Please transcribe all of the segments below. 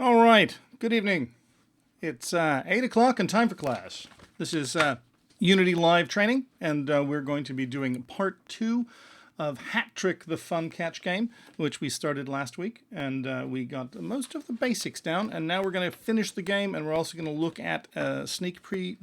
All right, good evening. It's 8 o'clock and time for class. This is Unity Live training, and we're going to be doing part 2 of Hat Trick, the fun catch game, which we started last week, and we got most of the basics down, and now we're going to finish the game, and we're also going to look at a sneak preview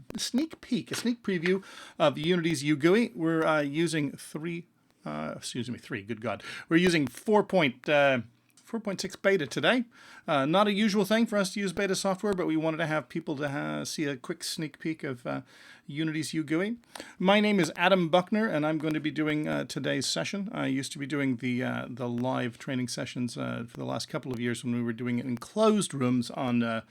of Unity's UGUI. We're using three, good God. We're using 4.6 beta today. Not a usual thing for us to use beta software, but we wanted to have people to see a quick sneak peek of Unity's UGUI. My name is Adam Buckner, and I'm going to be doing today's session. I used to be doing the live training sessions for the last couple of years when we were doing it in closed rooms on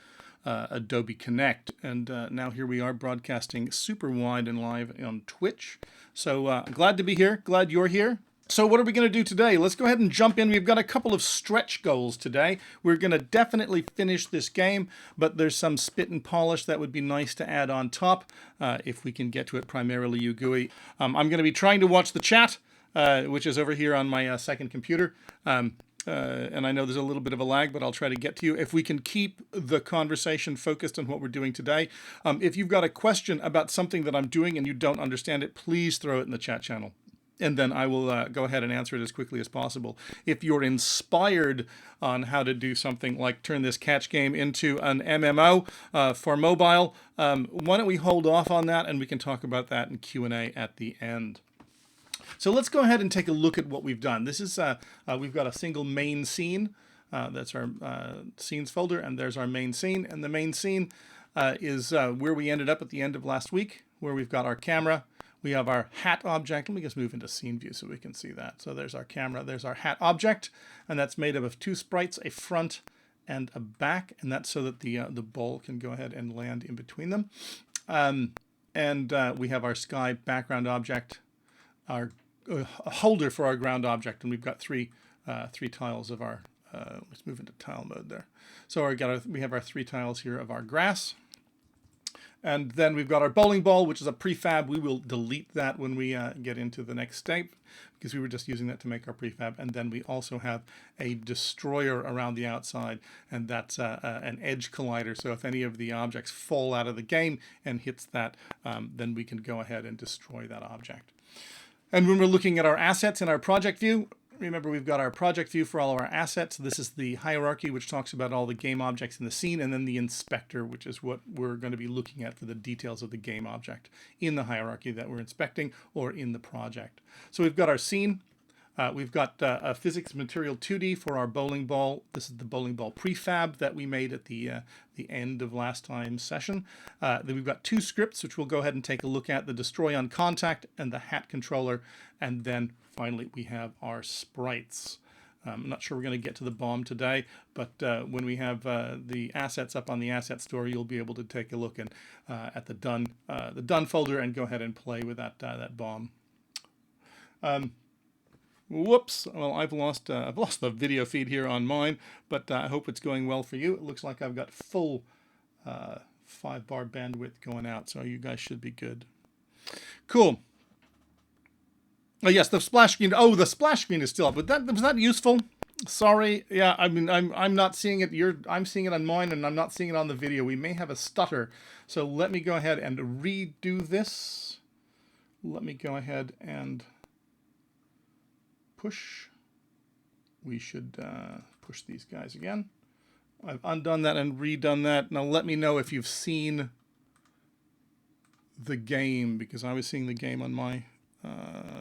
Adobe Connect, and now here we are broadcasting super wide and live on Twitch. So glad to be here, glad you're here. So what are we going to do today? Let's go ahead and jump in. We've got a couple of stretch goals today. We're going to definitely finish this game, but there's some spit and polish that would be nice to add on top if we can get to it, primarily UGUI. I'm going to be trying to watch the chat, which is over here on my second computer. And I know there's a little bit of a lag, but I'll try to get to you. If we can keep the conversation focused on what we're doing today. If you've got a question about something that I'm doing and you don't understand it, please throw it in the chat channel. And then I will go ahead and answer it as quickly as possible. If you're inspired on how to do something like turn this catch game into an MMO for mobile, why don't we hold off on that and we can talk about that in Q&A at the end. So let's go ahead and take a look at what we've done. This is we've got a single main scene. That's our scenes folder, and there's our main scene. And the main scene is where we ended up at the end of last week, where we've got our camera. We have our hat object. Let me just move into scene view so we can see that. So there's our camera, there's our hat object, and that's made up of two sprites, a front and a back, and that's so that the ball can go ahead and land in between them. We have our sky background object, our holder for our ground object, and we've got three tiles of our. Let's move into tile mode there. So we have our 3 tiles here of our grass. And then we've got our bowling ball, which is a prefab. We will delete that when we get into the next step because we were just using that to make our prefab. And then we also have a destroyer around the outside, and that's an edge collider. So if any of the objects fall out of the game and hits that, then we can go ahead and destroy that object. And when we're looking at our assets in our project view, remember, we've got our project view for all of our assets. This is the hierarchy, which talks about all the game objects in the scene, and then the inspector, which is what we're going to be looking at for the details of the game object in the hierarchy that we're inspecting or in the project. So we've got our scene. We've got a physics material 2D for our bowling ball. This is the bowling ball prefab that we made at the end of last time's session. Then we've got 2 scripts, which we'll go ahead and take a look at: the destroy on contact and the hat controller. And then finally, we have our sprites. I'm not sure we're going to get to the bomb today, but when we have the assets up on the asset store, you'll be able to take a look at the done folder and go ahead and play with that bomb. Whoops! Well, I've lost the video feed here on mine, but I hope it's going well for you. It looks like I've got full 5-bar bandwidth going out, so you guys should be good. Cool. Oh yes, the splash screen. Oh, the splash screen is still up. Was that useful? Sorry. Yeah, I mean, I'm not seeing it. I'm seeing it on mine, and I'm not seeing it on the video. We may have a stutter, so let me go ahead and redo this. Let me go ahead and push. We should push these guys again. I've undone that and redone that. Now let me know if you've seen the game, because I was seeing the game on my.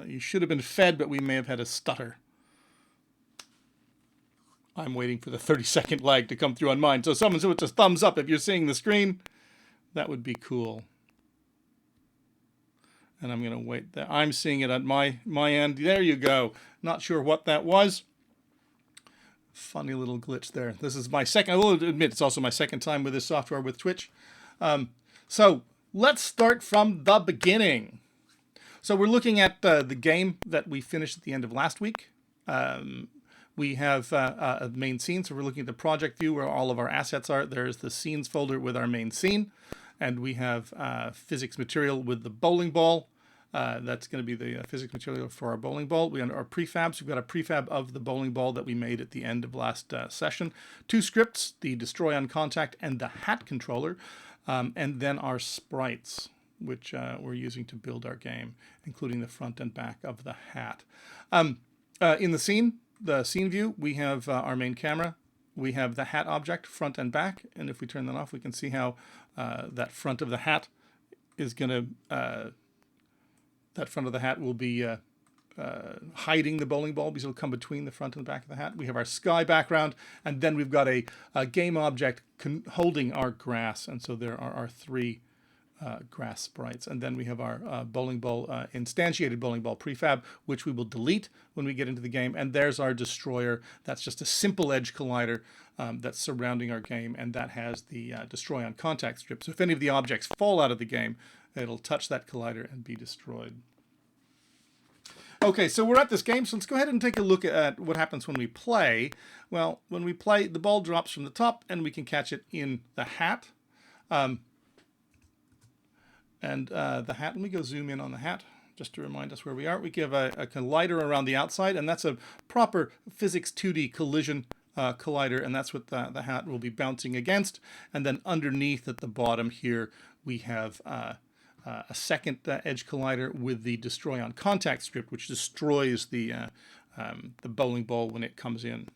You should have been fed, but we may have had a stutter. I'm waiting for the 30-second lag to come through on mine. So someone with a thumbs up if you're seeing the screen. That would be cool. And I'm going to wait there. I'm seeing it at my end. There you go. Not sure what that was. Funny little glitch there. This is my second. I will admit it's also my second time with this software with Twitch. So let's start from the beginning. So we're looking at the game that we finished at the end of last week. We have a main scene, so we're looking at the project view where all of our assets are. There's the scenes folder with our main scene, and we have physics material with the bowling ball. That's going to be the physics material for our bowling ball. We our prefabs. We've got a prefab of the bowling ball that we made at the end of last session. 2 scripts, the destroy on contact and the hat controller, and then our sprites, which we're using to build our game, including the front and back of the hat. In the scene view, we have our main camera. We have the hat object, front and back, and if we turn that off, we can see how that front of the hat is going to, that front of the hat will be hiding the bowling ball because it'll come between the front and the back of the hat. We have our sky background, and then we've got a game object holding our grass, and so there are our 3 grass sprites. And then we have our bowling ball, instantiated bowling ball prefab, which we will delete when we get into the game. And there's our destroyer. That's just a simple edge collider that's surrounding our game, and that has the destroy on contact strip. So if any of the objects fall out of the game, it'll touch that collider and be destroyed. Okay, so we're at this game, so let's go ahead and take a look at what happens when we play. Well, when we play, the ball drops from the top, and we can catch it in the hat. The hat, let me go zoom in on the hat just to remind us where we are. We give a collider around the outside, and that's a proper physics 2D collision collider, and that's what the hat will be bouncing against. And then underneath at the bottom here, we have a second edge collider with the destroy on contact strip, which destroys the bowling ball when it comes in.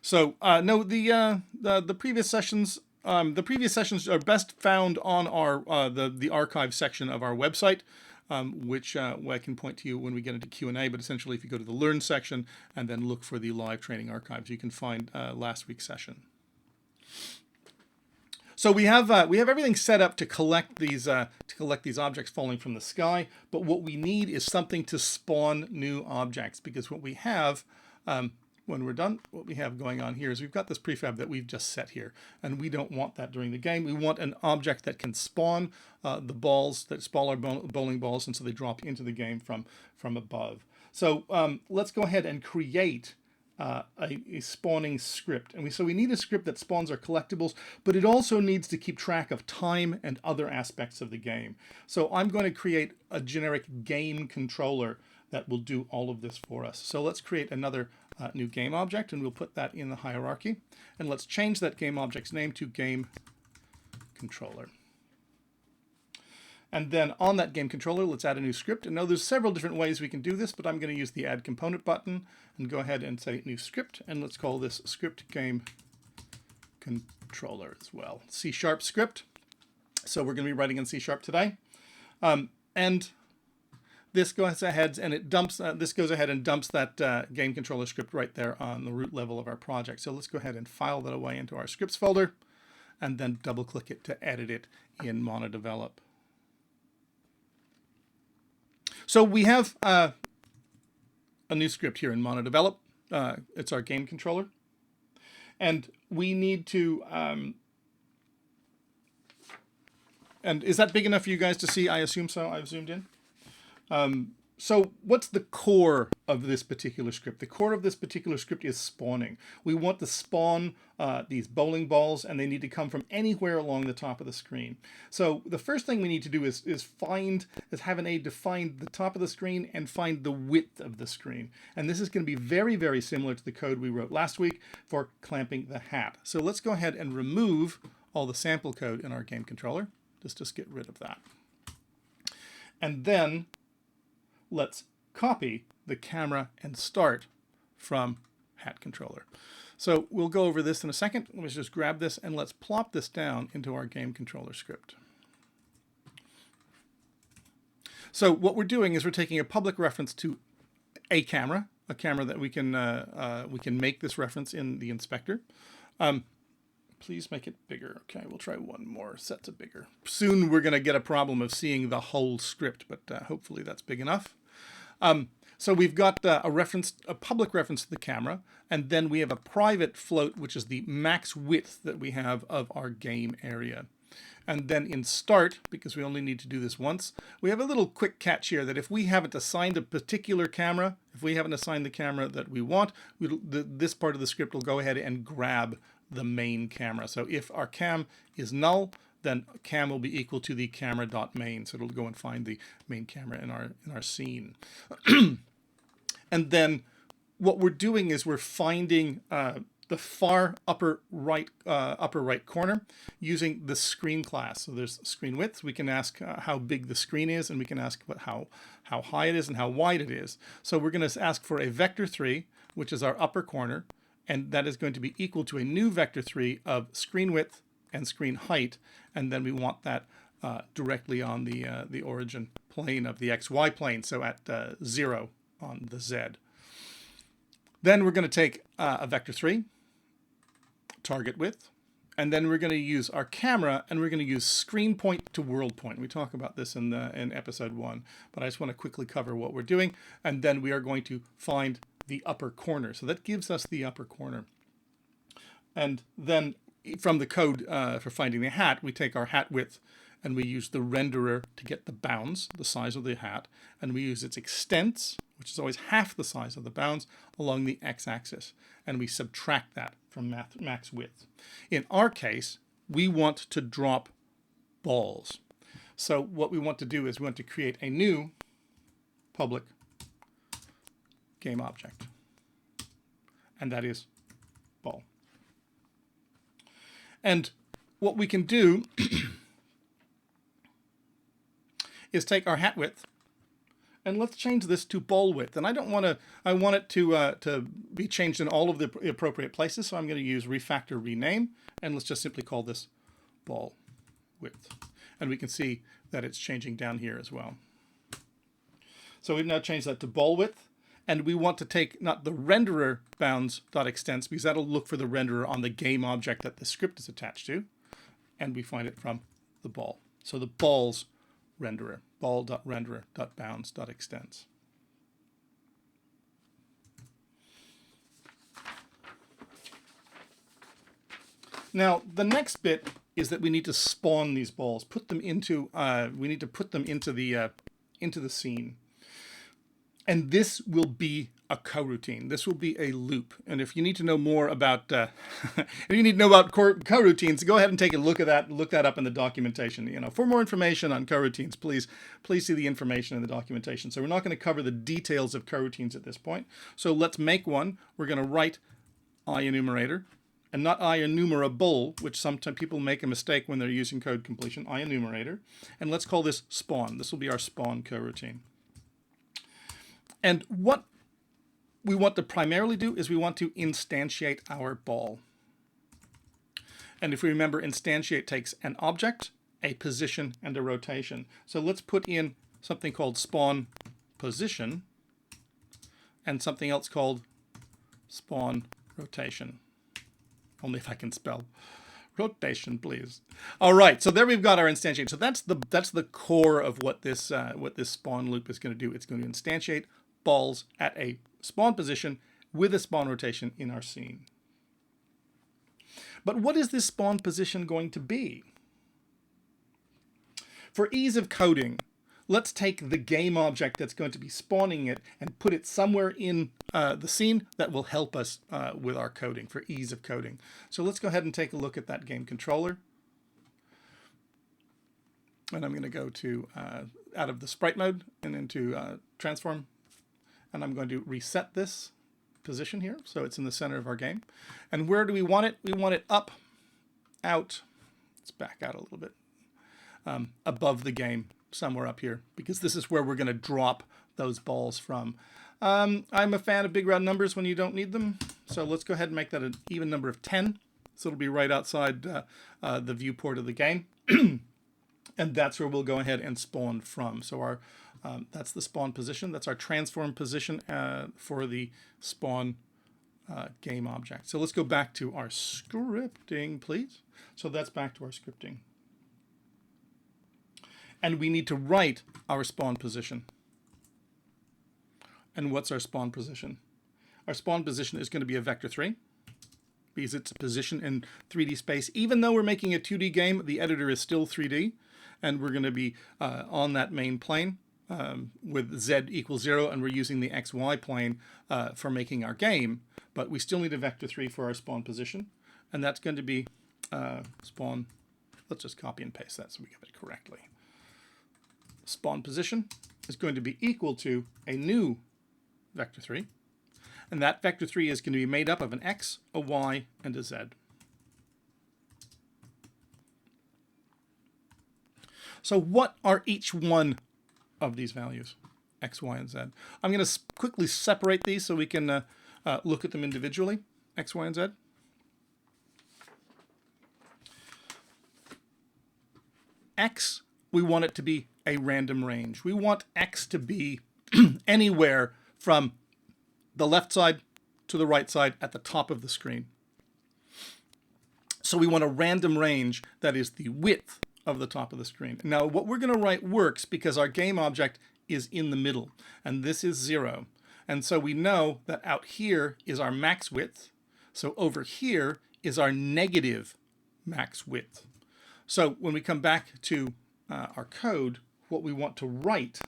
So no, the previous sessions. The previous sessions are best found on our the archive section of our website, which I can point to you when we get into Q&A. But essentially, if you go to the Learn section and then look for the live training archives, you can find last week's session. So we have everything set up to collect these objects falling from the sky. But what we need is something to spawn new objects, because what we have. When we're done, what we have going on here is we've got this prefab that we've just set here, and we don't want that during the game. We want an object that can spawn the balls, that spawn our bowling balls, and so they drop into the game from above. So let's go ahead and create a spawning script. And so we need a script that spawns our collectibles, but it also needs to keep track of time and other aspects of the game. So I'm going to create a generic game controller that will do all of this for us. So let's create another new game object, and we'll put that in the hierarchy. And let's change that game object's name to game controller. And then on that game controller, let's add a new script. And now there's several different ways we can do this, but I'm going to use the add component button and go ahead and say new script. And let's call this script game controller as well. C# script. So we're going to be writing in C# today. And this goes ahead and it dumps. This goes ahead and dumps that game controller script right there on the root level of our project. So let's go ahead and file that away into our scripts folder, and then double-click it to edit it in MonoDevelop. So we have a new script here in MonoDevelop. It's our game controller, and we need to. And is that big enough for you guys to see? I assume so. I've zoomed in. So what's the core of this particular script? The core of this particular script is spawning. We want to spawn these bowling balls, and they need to come from anywhere along the top of the screen. So the first thing we need to do is have an aid to find the top of the screen and find the width of the screen. And this is going to be very, very similar to the code we wrote last week for clamping the hat. So let's go ahead and remove all the sample code in our game controller. Just get rid of that. And then let's copy the camera and start from hat controller. So we'll go over this in a second. Let's just grab this and let's plop this down into our game controller script. So what we're doing is we're taking a public reference to a camera that we can make this reference in the inspector. Please make it bigger. Okay, we'll try one more set to bigger. Soon we're going to get a problem of seeing the whole script, but hopefully that's big enough. So we've got a public reference to the camera, and then we have a private float, which is the max width that we have of our game area. And then in start, because we only need to do this once, we have a little quick catch here that if we haven't assigned a particular camera, if we haven't assigned the camera that we want, this part of the script will go ahead and grab the main camera. So if our cam is null, then cam will be equal to the camera.main. So it'll go and find the main camera in our scene. And then what we're doing is we're finding the far upper right corner using the screen class. So there's screen width. We can ask how big the screen is, and we can ask how high it is and how wide it is. So we're going to ask for a vector 3, which is our upper corner, and that is going to be equal to a new vector 3 of screen width and screen height, and then we want that directly on the origin plane of the XY plane, so at 0 on the Z. Then we're going to take a vector 3, target width, and then we're going to use our camera, and we're going to use screen point to world point. We talk about this in episode 1, but I just want to quickly cover what we're doing, and then we are going to find the upper corner. So that gives us the upper corner. And then from the code for finding the hat, we take our hat width and we use the renderer to get the bounds, the size of the hat, and we use its extents, which is always half the size of the bounds, along the x-axis, and we subtract that from max width. In our case, we want to drop balls. So what we want to do is we want to create a new public game object, and that is ball. And what we can do is take our hat width, and let's change this to ball width. And I want it to be changed in all of the appropriate places, so I'm going to use refactor rename, and let's just simply call this ball width. And we can see that it's changing down here as well. So we've now changed that to ball width, and we want to take not the renderer bounds.extents, because that'll look for the renderer on the game object that the script is attached to, and we find it from the ball. So the ball's renderer, ball.renderer.bounds.extents. Now, the next bit is that we need to spawn these balls, put them into, we need to put them into the scene. And this will be a coroutine. This will be a loop. And if you need to know more about, coroutines, go ahead and take a look at that. Look that up in the documentation. You know, for more information on coroutines, please see the information in the documentation. So we're not going to cover the details of coroutines at this point. So let's make one. We're going to write IEnumerator, and not IEnumerable, which sometimes people make a mistake when they're using code completion. IEnumerator, and let's call this spawn. This will be our spawn coroutine. And what we want to primarily do is we want to instantiate our ball. And if we remember, instantiate takes an object, a position, and a rotation. So let's put in something called spawn position and something else called spawn rotation. Only if I can spell rotation, please. All right, so there we've got our instantiate. So that's the core of what this spawn loop is going to do. It's going to instantiate balls at a spawn position with a spawn rotation in our scene. But what is this spawn position going to be? For ease of coding, let's take the game object that's going to be spawning it and put it somewhere in the scene that will help us with our coding, for ease of coding. So let's go ahead and take a look at that game controller. And I'm going to go to out of the sprite mode and into transform. And I'm going to reset this position here, so it's in the center of our game. And where do we want it? We want it up, out. Let's back out a little bit. Above the game, somewhere up here, because this is where we're going to drop those balls from. I'm a fan of big round numbers when you don't need them, so let's go ahead and make that an even number of 10. So it'll be right outside the viewport of the game. And that's where we'll go ahead and spawn from. So our that's the spawn position. That's our transform position for the spawn game object. So let's go back to our scripting, please. So that's back to our scripting. And we need to write our spawn position. And what's our spawn position? Our spawn position is going to be a vector 3, because it's a position in 3D space. Even though we're making a 2D game, the editor is still 3D, and we're going to be on that main plane with z equals 0, and we're using the xy plane for making our game, but we still need a vector 3 for our spawn position, and that's going to be spawn. let's just copy and paste that so we get it correctly. Spawn position is going to be equal to a new vector 3. And that vector 3 is going to be made up of an x, a y, and a z. So what are each one of these values? X, y, and z. I'm going to quickly separate these so we can look at them individually. X, y, and z. X, we want it to be a random range. We want X to be anywhere from the left side to the right side at the top of the screen. So we want a random range that is the width of the top of the screen. Now what we're going to write works because our game object is in the middle, and this is 0. And so we know that out here is our max width. So over here is our negative max width. So when we come back to our code, what we want to write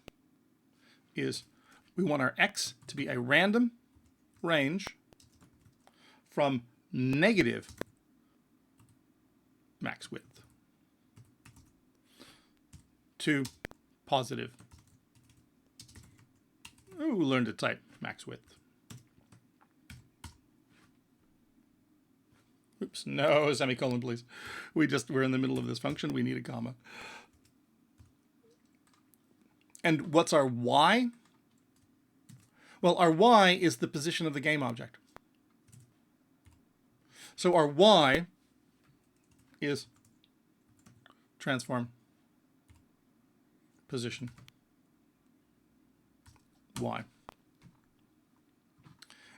is we want our X to be a random range from negative max width to positive. Ooh, learn to type max width. Oops, no semicolon, please. We're in the middle of this function. We need a comma. And what's our y? Well, our y is the position of the game object. So our y is transform position y.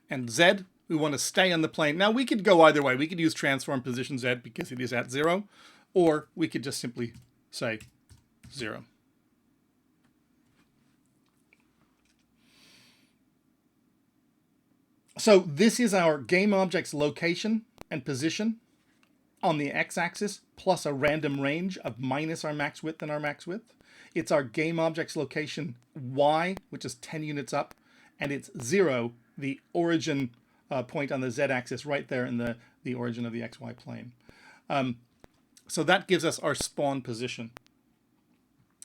And z, we want to stay on the plane. Now we could go either way. We could use transform position z because it is at 0, or we could just simply say 0. So this is our game object's location and position on the x-axis plus a random range of minus our max width and our max width. It's our game object's location y, which is 10 units up, and it's 0, the origin point on the z-axis right there in the origin of the xy plane. So that gives us our spawn position.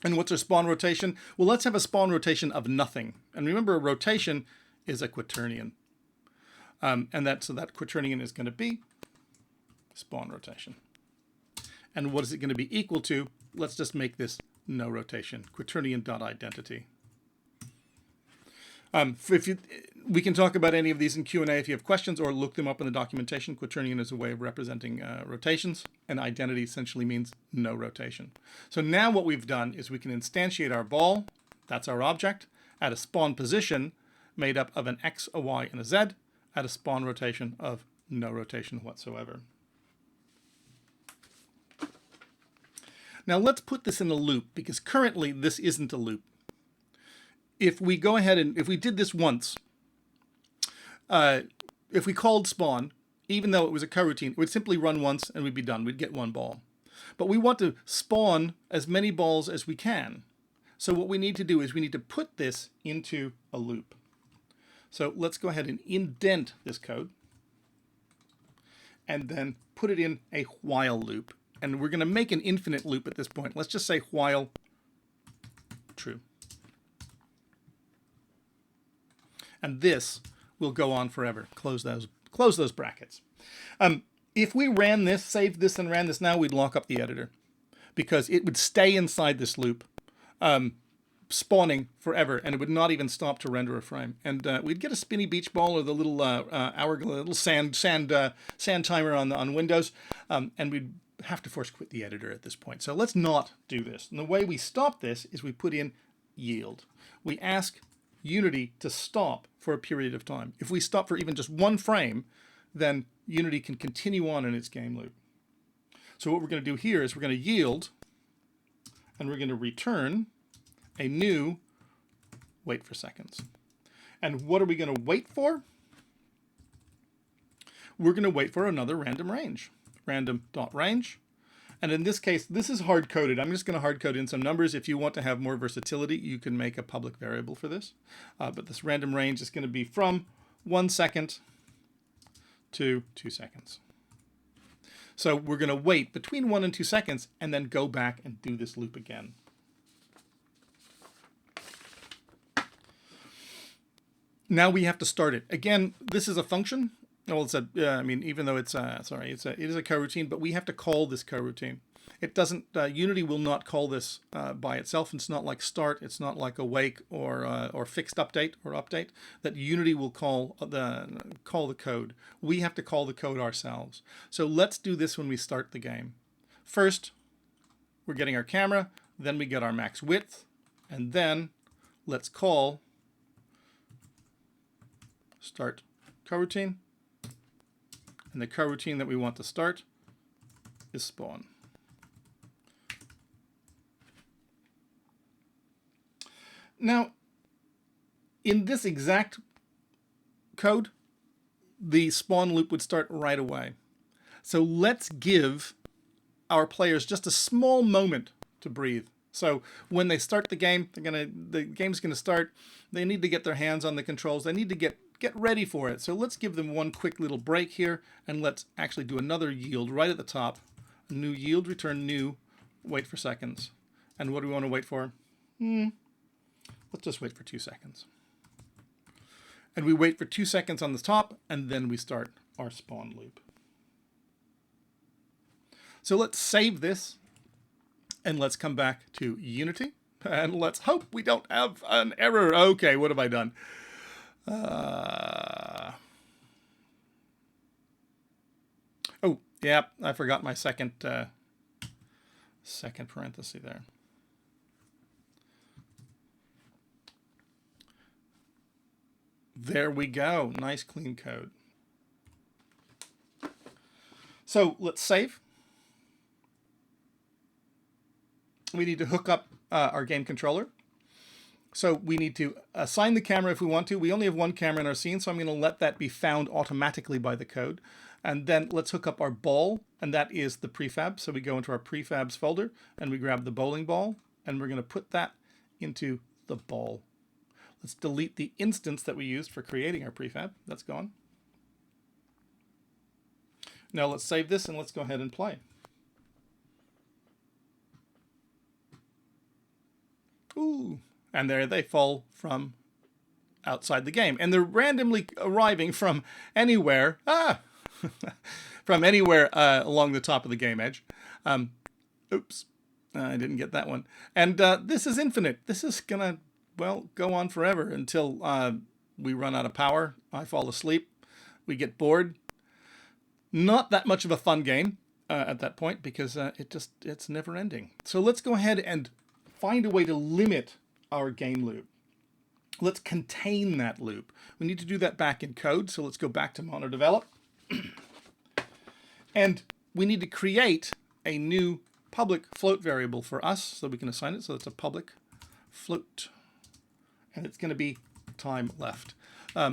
And what's our spawn rotation? Well, let's have a spawn rotation of nothing. And remember, a rotation is a quaternion. So that quaternion is going to be spawn rotation. And what is it going to be equal to? Let's just make this no rotation. Quaternion.identity. We can talk about any of these in Q&A if you have questions, or look them up in the documentation. Quaternion is a way of representing rotations, and identity essentially means no rotation. So now what we've done is we can instantiate our ball, that's our object, at a spawn position made up of an x, a y, and a z, at a spawn rotation of no rotation whatsoever. Now let's put this in a loop, because currently this isn't a loop. If we go ahead and if we did this once, if we called spawn, even though it was a coroutine, it would simply run once and we'd be done. We'd get one ball. But we want to spawn as many balls as we can. So what we need to do is we need to put this into a loop. So let's go ahead and indent this code and then put it in a while loop. And we're going to make an infinite loop at this point. Let's just say while true. And this will go on forever. Close those brackets. If we ran this, saved this, and ran this now, we'd lock up the editor because it would stay inside this loop, spawning forever, and it would not even stop to render a frame. And we'd get a spinny beach ball or the little little sand timer on Windows, and we'd have to force quit the editor at this point. So let's not do this. And the way we stop this is we put in yield. We ask Unity to stop for a period of time. If we stop for even just one frame, then Unity can continue on in its game loop. So what we're going to do here is we're going to yield, and we're going to return a new wait for seconds. And what are we going to wait for? We're going to wait for another random range. Random.range. And in this case, this is hard-coded. I'm just going to hard-code in some numbers. If you want to have more versatility, you can make a public variable for this. But this random range is going to be from 1 second to 2 seconds. So we're going to wait between 1 and 2 seconds and then go back and do this loop again. Now we have to start it. Again, this is a function. Well, it's a, I mean, even though it's, it is a coroutine, but we have to call this coroutine. It doesn't, Unity will not call this by itself. It's not like start. It's not like awake or fixed update or update that Unity will call the code. We have to call the code ourselves. So let's do this when we start the game. First, we're getting our camera, then we get our max width, and then let's call start coroutine. And the coroutine that we want to start is spawn. Now, in this exact code, the spawn loop would start right away. So let's give our players just a small moment to breathe. So when they start the game, the game's gonna start. They need to get their hands on the controls. They need to get ready for it. So let's give them one quick little break here, and let's actually do another yield right at the top. A new yield, return new, wait for seconds. And what do we want to wait for? Let's just wait for 2 seconds. And we wait for 2 seconds on the top, and then we start our spawn loop. So let's save this, and let's come back to Unity, and let's hope we don't have an error. Okay, what have I done? Oh, yeah, I forgot my second parenthesis there. There we go. Nice clean code. So let's save. We need to hook up our game controller. So we need to assign the camera if we want to. We only have one camera in our scene, so I'm going to let that be found automatically by the code. And then let's hook up our ball, and that is the prefab. So we go into our prefabs folder, and we grab the bowling ball, and we're going to put that into the ball. Let's delete the instance that we used for creating our prefab. That's gone. Now let's save this, and let's go ahead and play. Ooh. And there they fall from outside the game. And they're randomly arriving from anywhere, from anywhere along the top of the game edge. Oops, I didn't get that one. And this is infinite. This is gonna, well, go on forever until we run out of power. I fall asleep. We get bored. Not that much of a fun game at that point because it's never ending. So let's go ahead and find a way to limit our game loop. Let's contain that loop. We need to do that back in code, so let's go back to monodevelop. And we need to create a new public float variable for us so we can assign it. So it's a public float. And it's going to be time left.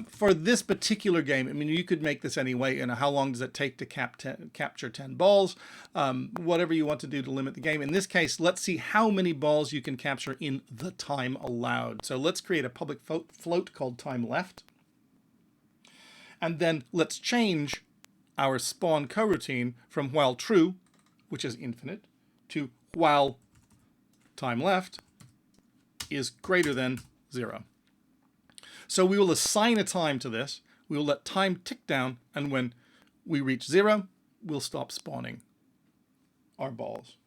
For this particular game, I mean, you could make this anyway. And how long does it take to capture 10 balls? Whatever you want to do to limit the game. In this case, let's see how many balls you can capture in the time allowed. So let's create a public float called time left. And then let's change our spawn coroutine from while true, which is infinite, to while time left is greater than 0. So we will assign a time to this. We will let time tick down, and when we reach 0, we'll stop spawning our balls.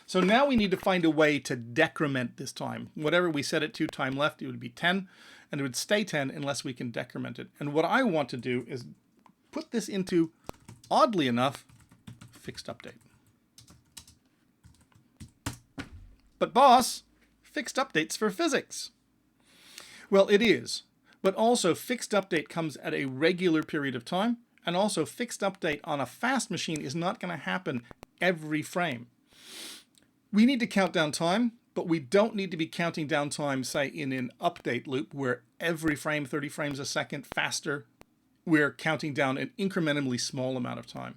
So now we need to find a way to decrement this time. Whatever we set it to, time left, it would be 10, and it would stay 10 unless we can decrement it. And what I want to do is put this into, oddly enough, fixed update. But boss, fixed updates for physics. Well, it is, but also fixed update comes at a regular period of time, and also fixed update on a fast machine is not going to happen every frame. We need to count down time, but we don't need to be counting down time, say, in an update loop where every frame, 30 frames a second faster, we're counting down an incrementally small amount of time.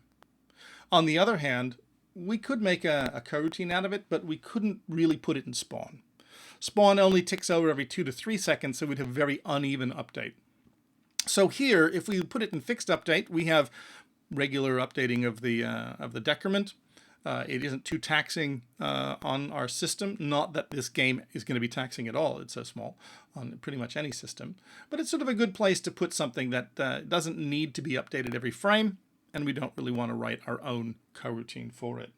On the other hand, we could make a coroutine out of it, but we couldn't really put it in spawn. Spawn only ticks over every 2 to 3 seconds, so we'd have very uneven update. So here, if we put it in fixed update, we have regular updating of the decrement. It isn't too taxing on our system. Not that this game is going to be taxing at all. It's so small on pretty much any system. But it's sort of a good place to put something that doesn't need to be updated every frame, and we don't really want to write our own coroutine for it.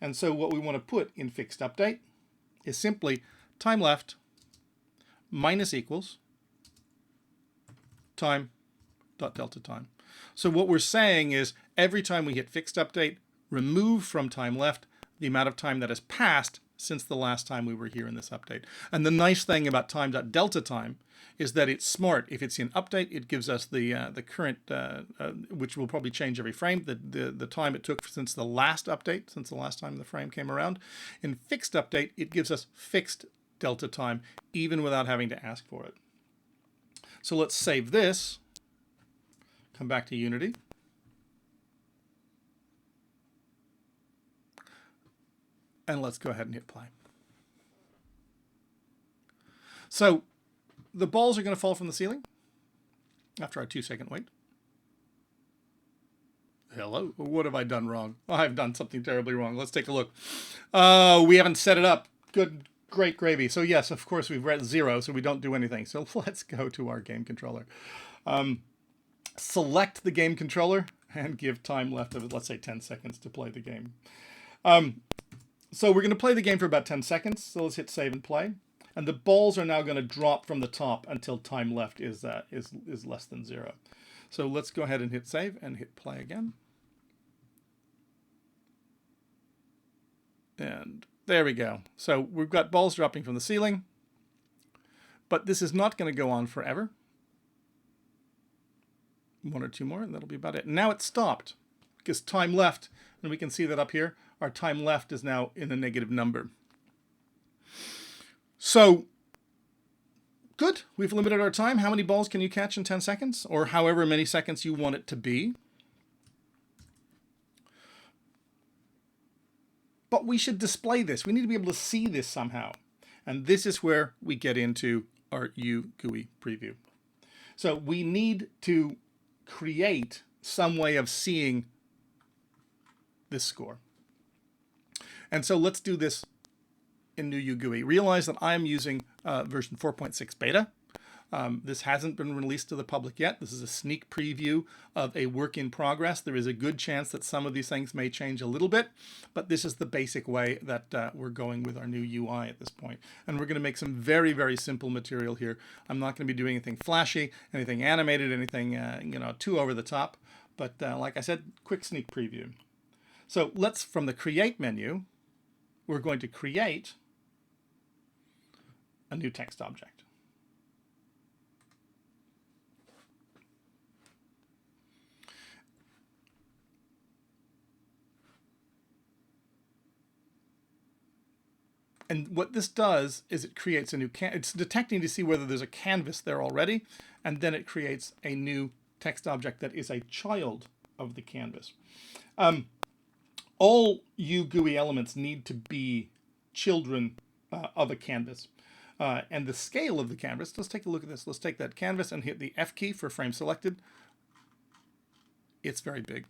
And so what we want to put in fixed update is simply time left minus equals time dot delta time. So what we're saying is every time we hit fixed update, remove from time left the amount of time that has passed since the last time we were here in this update. And the nice thing about time.delta time is that it's smart. If it's in update, it gives us the current, which will probably change every frame, the time it took since the last update, since the last time the frame came around. In fixed update, it gives us fixed delta time, even without having to ask for it. So let's save this, come back to Unity. And let's go ahead and hit play. So the balls are going to fall from the ceiling after our 2-second wait. Hello? What have I done wrong? Oh, I've done something terribly wrong. Let's take a look. We haven't set it up. Great gravy. So yes, of course, we've read 0, so we don't do anything. So let's go to our game controller. Select the game controller and give time left of, let's say, 10 seconds to play the game. So we're going to play the game for about 10 seconds. So let's hit save and play. And the balls are now going to drop from the top until time left is less than 0. So let's go ahead and hit save and hit play again. And there we go. So we've got balls dropping from the ceiling. But this is not going to go on forever. 1 or 2 more, and that'll be about it. Now it's stopped because time left, and we can see that up here. Our time left is now in a negative number. So, good. We've limited our time. How many balls can you catch in 10 seconds? Or however many seconds you want it to be. But we should display this. We need to be able to see this somehow. And this is where we get into our UGUI preview. So we need to create some way of seeing this score. And so let's do this in new UGUI. Realize that I'm using version 4.6 beta. This hasn't been released to the public yet. This is a sneak preview of a work in progress. There is a good chance that some of these things may change a little bit, but this is the basic way that we're going with our new UI at this point. And we're going to make some very, very simple material here. I'm not going to be doing anything flashy, anything animated, anything too over the top. But like I said, quick sneak preview. So let's, from the Create menu, we're going to create a new text object. And what this does is it creates a new it's detecting to see whether there's a canvas there already, and then it creates a new text object that is a child of the canvas. All UGUI elements need to be children of a canvas. And the scale of the canvas, let's take a look at this. Let's take that canvas and hit the F key for frame selected. It's very big.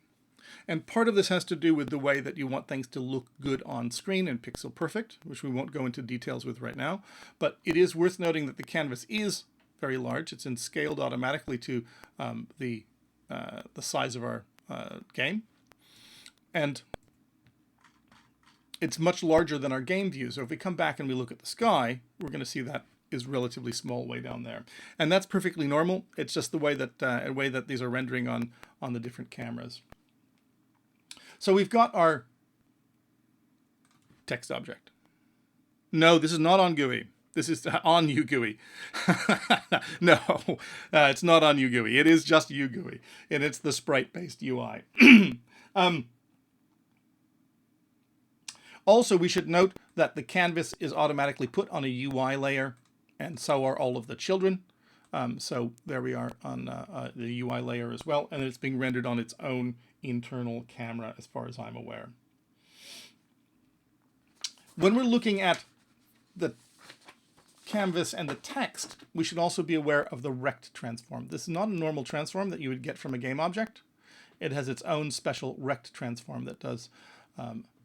And part of this has to do with the way that you want things to look good on screen and pixel perfect, which we won't go into details with right now. But it is worth noting that the canvas is very large. It's scaled automatically to the size of our game. And it's much larger than our game view. So if we come back and we look at the sky, we're going to see that is relatively small way down there. And that's perfectly normal. It's just the way that these are rendering on the different cameras. So we've got our text object. No, this is not on GUI. This is on UGUI. No, it's not on UGUI. It is just UGUI, and it's the sprite-based UI. Also, we should note that the canvas is automatically put on a UI layer, and so are all of the children. So there we are on the UI layer as well, and it's being rendered on its own internal camera as far as I'm aware. When we're looking at the canvas and the text, we should also be aware of the Rect Transform. This is not a normal transform that you would get from a game object. It has its own special Rect Transform that does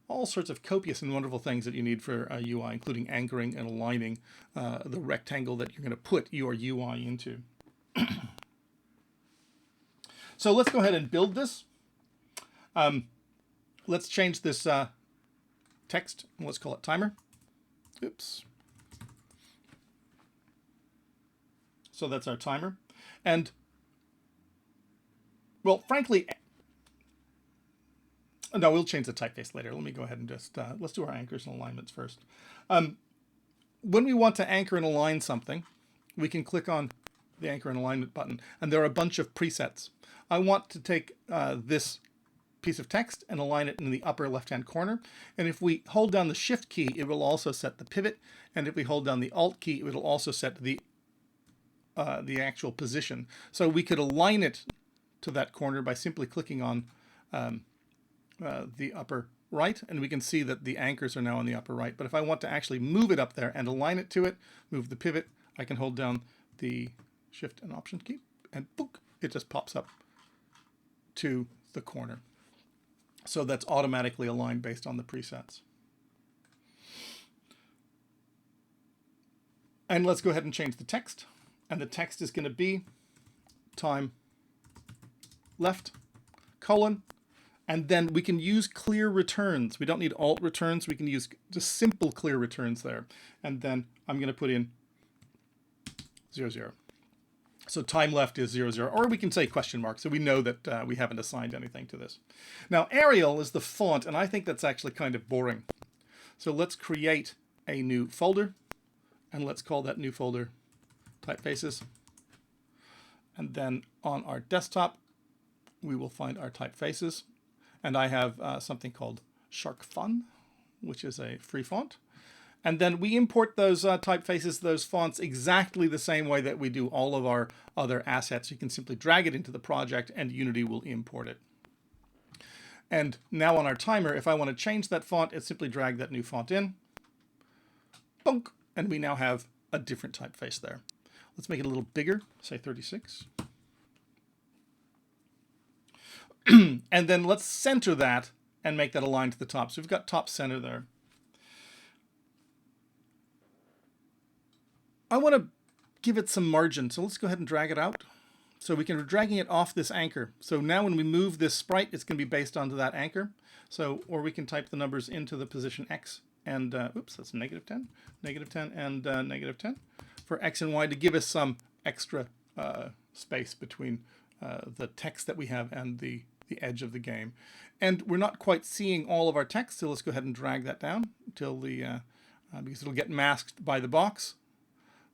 all sorts of copious and wonderful things that you need for a UI, including anchoring and aligning the rectangle that you're going to put your UI into. So let's go ahead and build this. Let's change this text, and let's call it timer. Oops. So that's our timer. And, well, frankly, no, we'll change the typeface later. Let me go ahead and just, let's do our anchors and alignments first. When we want to anchor and align something, we can click on the anchor and alignment button, and there are a bunch of presets. I want to take this piece of text and align it in the upper left-hand corner. And if we hold down the Shift key, it will also set the pivot. And if we hold down the Alt key, it will also set the actual position. So we could align it to that corner by simply clicking on the upper right, and we can see that the anchors are now on the upper right. But if I want to actually move it up there and align it to it, move the pivot, I can hold down the Shift and Option key, and boop, it just pops up to the corner. So that's automatically aligned based on the presets. And let's go ahead and change the text. And the text is going to be time left, colon, and then we can use clear returns. We don't need alt returns. We can use just simple clear returns there. And then I'm going to put in 00. So time left is 00, or we can say question mark, so we know that we haven't assigned anything to this. Now Arial is the font, and I think that's actually kind of boring. So let's create a new folder, and let's call that new folder typefaces. And then on our desktop, we will find our typefaces. And I have something called Shark Fun, which is a free font. And then we import those typefaces, those fonts, exactly the same way that we do all of our other assets. You can simply drag it into the project and Unity will import it. And now on our timer, if I want to change that font, it's simply drag that new font in. Bonk, and we now have a different typeface there. Let's make it a little bigger, say 36. And then let's center that and make that align to the top. So we've got top center there. I want to give it some margin, so let's go ahead and drag it out. So we can be dragging it off this anchor. So now when we move this sprite, it's going to be based onto that anchor. So, or we can type the numbers into the position X and, oops, that's -10, -10, and -10 for X and Y to give us some extra space between the text that we have and the edge of the game. And we're not quite seeing all of our text, so let's go ahead and drag that down until the, because it'll get masked by the box.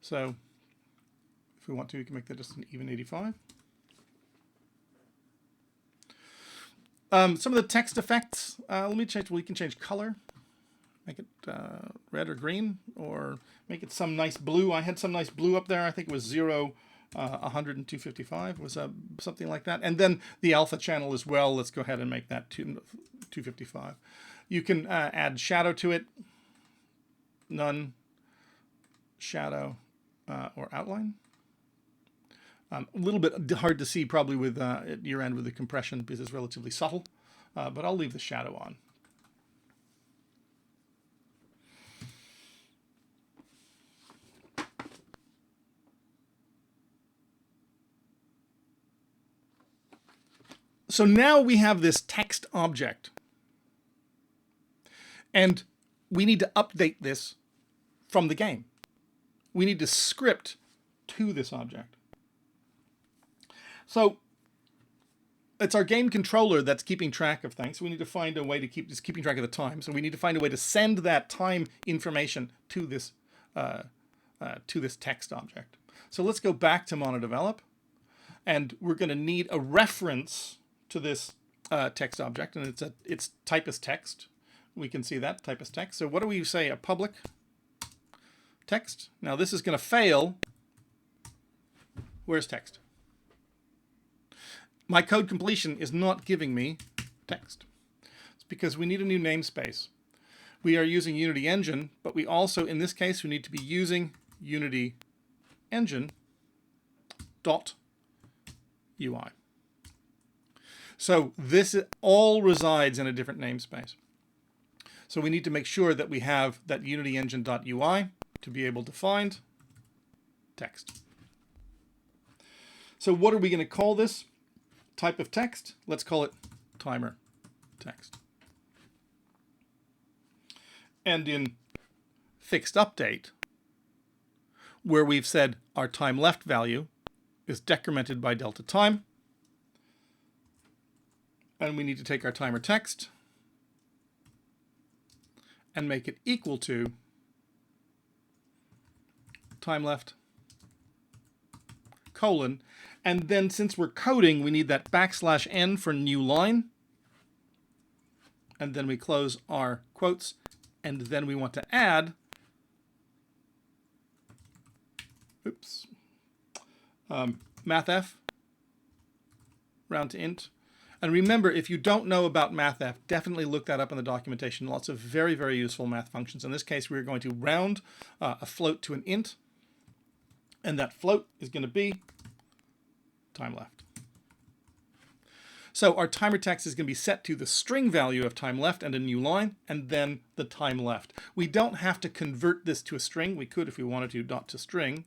So if we want to, we can make that just an even 85. Some of the text effects, let me change, we can change color, make it red or green, or make it some nice blue. I had some nice blue up there. I think it was 0, 100, and 255 was something like that. And then the alpha channel as well. Let's go ahead and make that 255. You can add shadow to it, none, shadow, or outline. A little bit hard to see probably with at your end with the compression because it's relatively subtle, but I'll leave the shadow on. So now we have this text object, and we need to update this from the game. We need to script to this object. So it's our game controller that's keeping track of things. So we need to find a way to keep keeping track of the time. So we need to find a way to send that time information to this text object. So let's go back to MonoDevelop, and we're going to need a reference to this text object, and its type is text. We can see that type is text. So what do we say? A public text. Now this is going to fail. Where's text? My code completion is not giving me text. It's because we need a new namespace. We are using Unity Engine, but we also, in this case, we need to be using Unity engine dot UI. So this all resides in a different namespace. So we need to make sure that we have that Unity engine dot UI to be able to find text. So what are we going to call this type of text? Let's call it timer text. And in fixed update, where we've said our time left value is decremented by delta time, and we need to take our timer text and make it equal to time left colon, and then since we're coding, we need that \n for new line, and then we close our quotes, and then we want to add mathf round to int. And remember, if you don't know about mathf, definitely look that up in the documentation. Lots of very, very useful math functions. In this case, we're going to round a float to an int, and that float is going to be time left. So our timer text is going to be set to the string value of time left and a new line, and then the time left. We don't have to convert this to a string. We could if we wanted to, dot to string.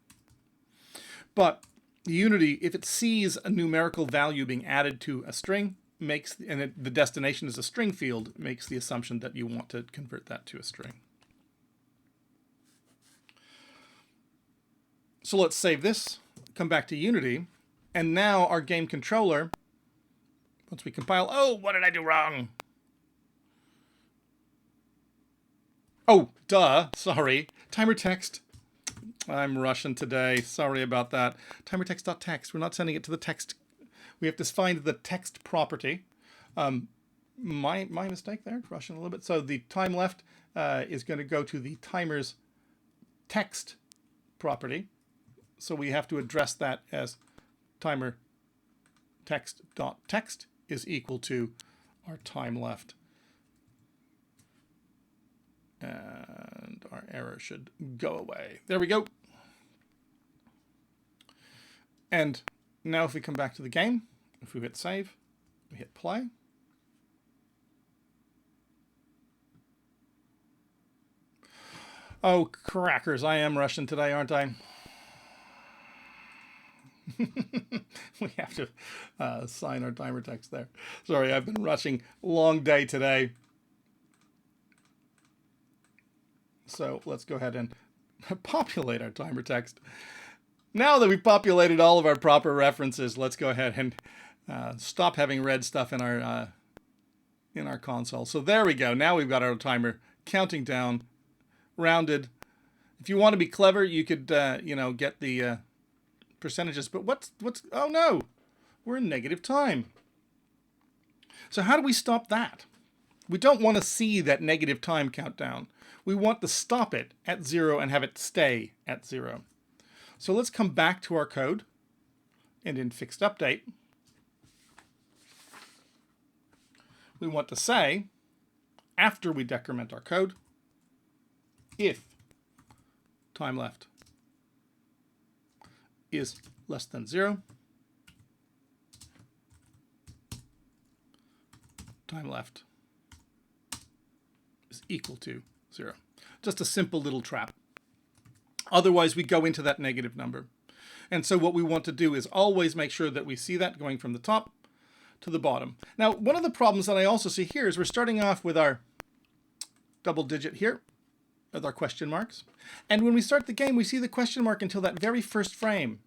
But Unity, if it sees a numerical value being added to a string, the destination is a string field, makes the assumption that you want to convert that to a string. So let's save this, come back to Unity, and now our game controller, once we compile, oh, what did I do wrong? Oh, duh, sorry. Timer text. I'm Russian today. Sorry about that. Timer text.text. We're not sending it to the text. We have to find the text property. My mistake there. Russian a little bit. So the time left is going to go to the timer's text property. So we have to address that as timer text.text is equal to our time left. And our error should go away. There we go. And now if we come back to the game, if we hit save, we hit play. Oh, crackers, I am Russian today, aren't I? We have to sign our timer text there. Sorry, I've been rushing. Long day today. So let's go ahead and populate our timer text. Now that we've populated all of our proper references, let's go ahead and stop having red stuff in our console. So there we go. Now we've got our timer counting down, rounded. If you want to be clever, you could get the percentages. But what's oh no, we're in negative time. So how do we stop that? We don't want to see that negative time countdown. We want to stop it at 0 and have it stay at 0. So let's come back to our code, and in fixed update, we want to say, after we decrement our code, if time left is less than 0, time left is equal to 0. Just a simple little trap. Otherwise, we go into that negative number. And so what we want to do is always make sure that we see that going from the top to the bottom. Now, one of the problems that I also see here is we're starting off with our double digit here, with our question marks. And when we start the game, we see the question mark until that very first frame.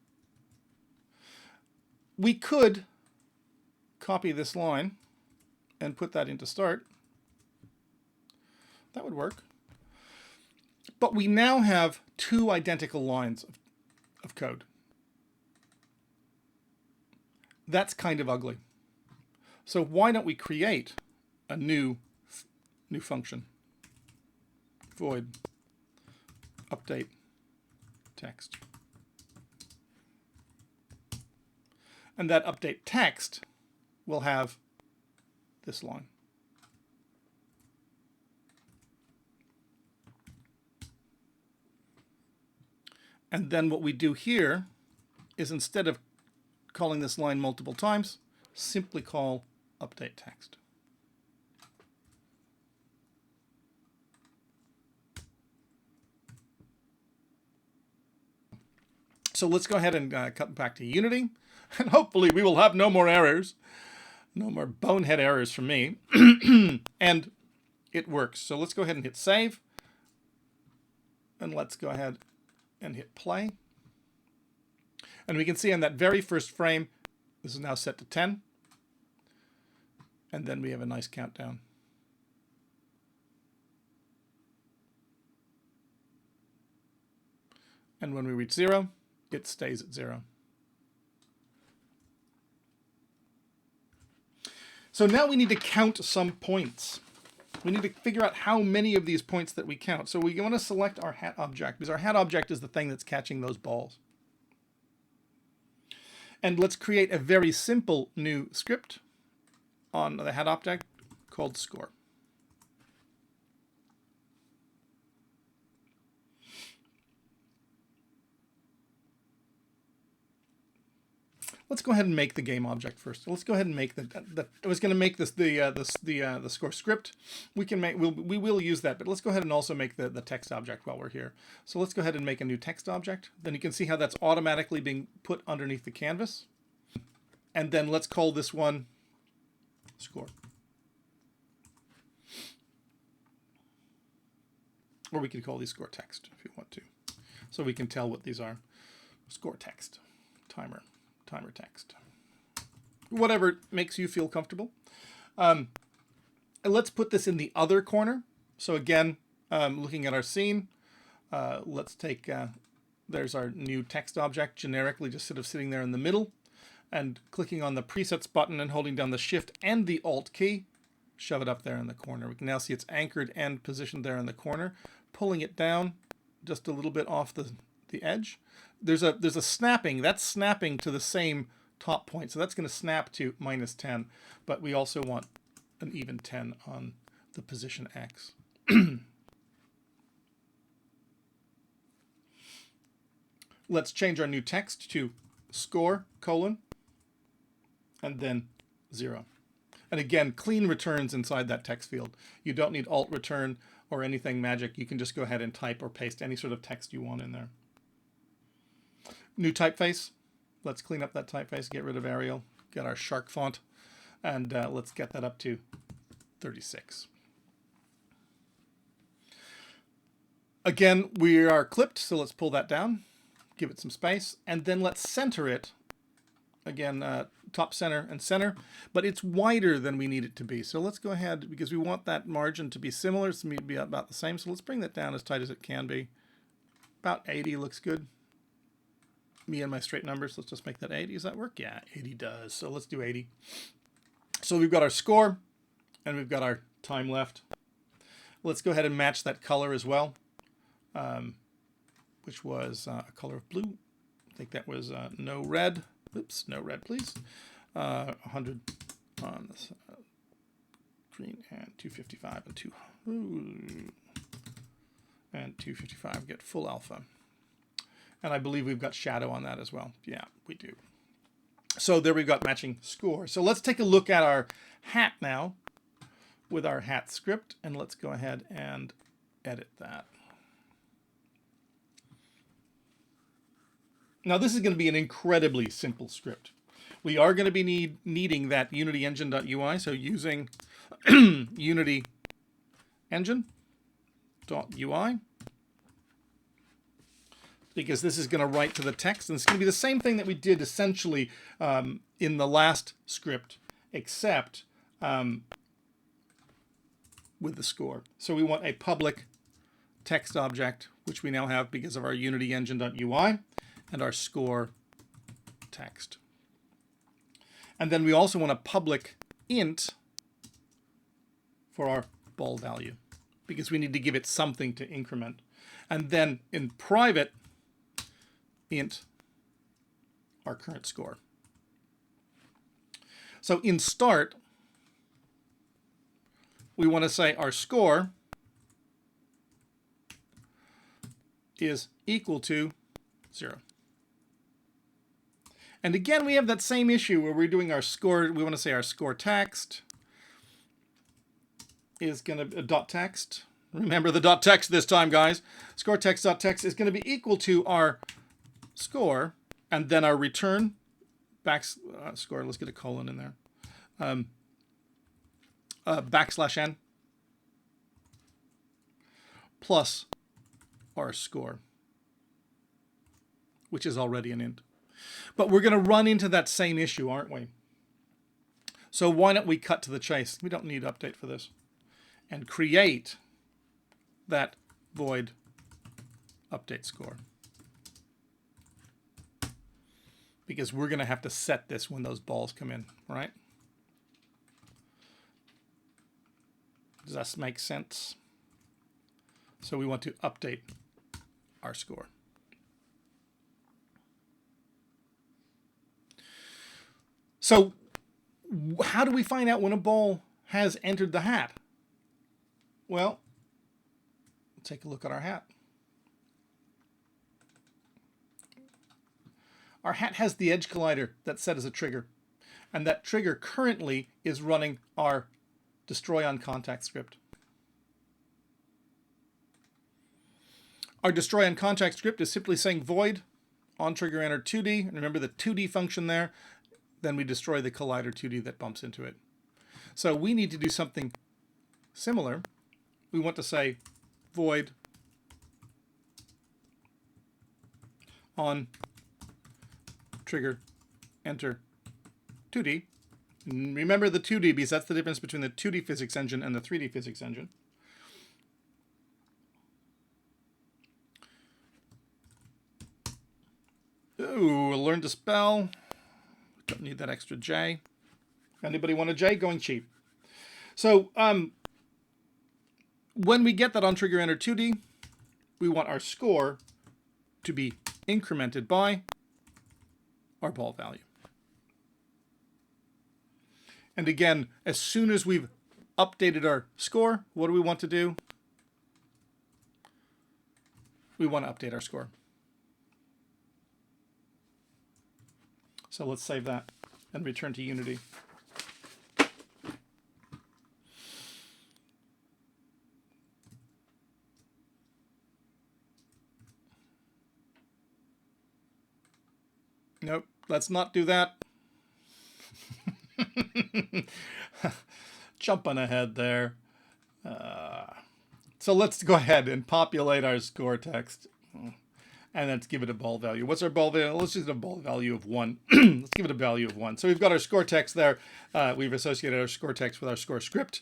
We could copy this line and put that into start. That would work. But we now have two identical lines of code. That's kind of ugly. So why don't we create a new function? Void update text. And that update text will have this line. And then what we do here is instead of calling this line multiple times, simply call update text. So let's go ahead and cut back to Unity, and hopefully we will have no more errors, no more bonehead errors from me, and it works. So let's go ahead and hit save, and let's go ahead and hit play. And we can see on that very first frame, this is now set to 10, and then we have a nice countdown. And when we reach 0, it stays at 0. So now we need to count some points. We need to figure out how many of these points that we count. So we want to select our hat object, because our hat object is the thing that's catching those balls. And let's create a very simple new script on the hat object called score. Let's go ahead and make the game object first. Let's go ahead and make I was going to make this the score script. We will use that, but let's go ahead and also make the text object while we're here. So let's go ahead and make a new text object. Then you can see how that's automatically being put underneath the canvas. And then let's call this one score. Or we could call these score text if you want to. So we can tell what these are. Score text, timer text. Whatever makes you feel comfortable. And let's put this in the other corner. So again, looking at our scene, let's take, there's our new text object generically just sort of sitting there in the middle, and clicking on the presets button and holding down the shift and the alt key, shove it up there in the corner. We can now see it's anchored and positioned there in the corner. Pulling it down just a little bit off the edge. There's a snapping. That's snapping to the same top point. So that's going to snap to -10. But we also want an even 10 on the position X. Let's change our new text to score, and then 0. And again, clean returns inside that text field. You don't need alt return or anything magic. You can just go ahead and type or paste any sort of text you want in there. New typeface. Let's clean up that typeface, get rid of Arial, get our shark font, and let's get that up to 36. Again, we are clipped, so let's pull that down, give it some space, and then let's center it. Again, top, center, and center, but it's wider than we need it to be. So let's go ahead, because we want that margin to be similar, it's to be about the same, so let's bring that down as tight as it can be. About 80 looks good. Me and my straight numbers, let's just make that 80. Does that work? Yeah, 80 does. So let's do 80. So we've got our score, and we've got our time left. Let's go ahead and match that color as well, which was a color of blue. I think that was no red. Oops, no red, please. 100 on this green, and 255 and 255. Get full alpha. And I believe we've got shadow on that as well. Yeah, we do. So there we've got matching score. So let's take a look at our hat now with our hat script, and let's go ahead and edit that. Now this is going to be an incredibly simple script. We are going to be needing that Unity engine.ui, so using Unity engine.ui, because this is going to write to the text, and it's going to be the same thing that we did essentially in the last script, except with the score. So we want a public text object, which we now have because of our Unity engine.ui, and our score text. And then we also want a public int for our ball value, because we need to give it something to increment. And then in private, int our current score. So in start, we want to say our score is equal to 0. And again, we have that same issue where we're doing our score. We want to say our score text is going to dot text. Remember the dot text this time, guys. Score text dot text is going to be equal to our score and then our return score. Let's get a colon in there. \n plus our score, which is already an int. But we're going to run into that same issue, aren't we? So why don't we cut to the chase? We don't need update for this. And create that void update score. Because we're going to have to set this when those balls come in, right? Does that make sense? So we want to update our score. So how do we find out when a ball has entered the hat? Well, take a look at our hat. Our hat has the edge collider that's set as a trigger. And that trigger currently is running our destroy on contact script. Our destroy on contact script is simply saying void on trigger enter 2D. And remember the 2D function there. Then we destroy the collider 2D that bumps into it. So we need to do something similar. We want to say void on trigger enter 2D. And remember the 2D because that's the difference between the 2D physics engine and the 3D physics engine. Ooh, learn to spell. Don't need that extra J. Anybody want a J? Going cheap. So when we get that on trigger enter 2D, we want our score to be incremented by our ball value. And again, as soon as we've updated our score, what do we want to do? We want to update our score. So let's save that and return to Unity. Nope, let's not do that. Jumping ahead there. So let's go ahead and populate our score text. And let's give it a ball value. What's our ball value? Let's just do a ball value of 1. Let's give it a value of 1. So we've got our score text there. We've associated our score text with our score script,